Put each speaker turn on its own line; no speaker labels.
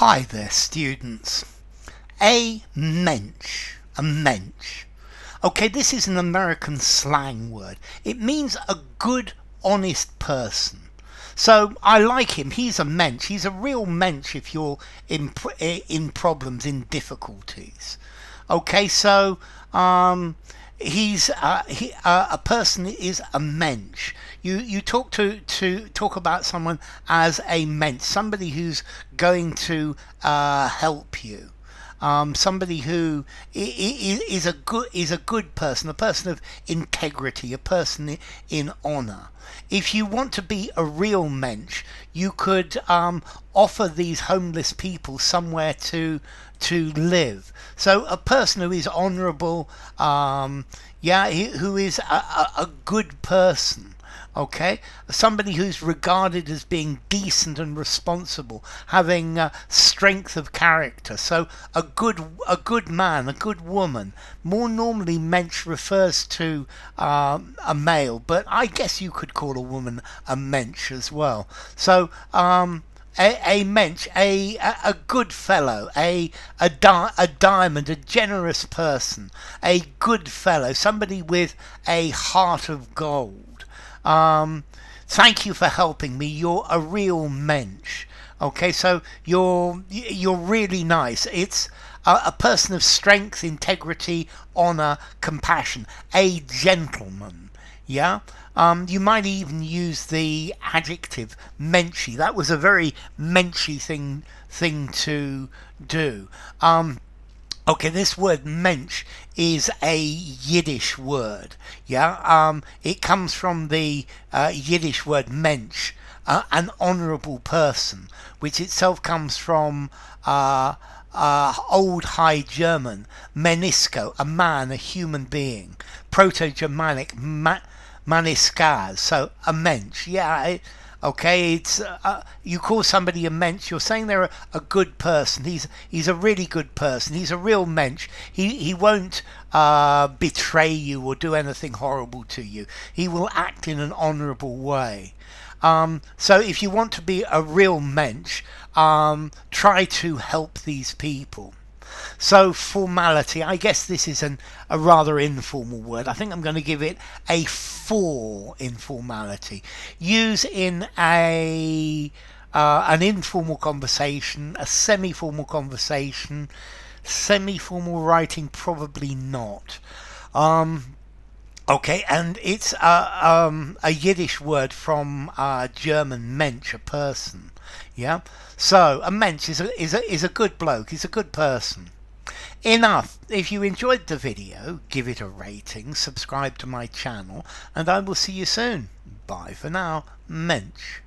Hi there, students. A Mensch. A Mensch. Okay, this is an American slang word. It means a good, honest person. So I like him. He's a mensch. He's a real mensch if you're in problems, in difficulties. Okay, so he's a person is a mensch. You talk about someone as a mensch, somebody who's going to help you. Somebody who is a good person, a person of integrity, a person in honor. If you want to be a real mensch, you could offer these homeless people somewhere to live. So a person who is honorable, who is a good person. Okay, somebody who's regarded as being decent and responsible, having strength of character. So a good man, a good woman. More normally, mensch refers to a male, but I guess you could call a woman a mensch as well. So a mensch, a good fellow, a diamond, a generous person, a good fellow, somebody with a heart of gold. Thank you for helping me. You're a real mensch. Okay, so you're really nice. It's a person of strength, integrity, honor, compassion, a gentleman. Yeah. You might even use the adjective menschy. That was a very menschy thing to do. Okay, this word mensch is a Yiddish word. Yeah, it comes from the Yiddish word mensch, an honourable person, which itself comes from Old High German, menisko, a man, a human being, Proto-Germanic, maniskas, so a mensch. Yeah, okay, it's you call somebody a mensch, you're saying they're a good person. He's a really good person. He's a real mensch. He won't betray you or do anything horrible to you. He will act in an honourable way. So if you want to be a real mensch, try to help these people. So formality, I guess this is a rather informal word. I think I'm going to give it a 4 in formality. Use in an informal conversation, a semi-formal conversation, semi-formal writing, probably not. Okay, and it's a Yiddish word from German Mensch, a person. Yeah, so a Mensch is a good bloke. He's a good person. Enough. If you enjoyed the video, give it a rating, subscribe to my channel, and I will see you soon. Bye for now. Mensch.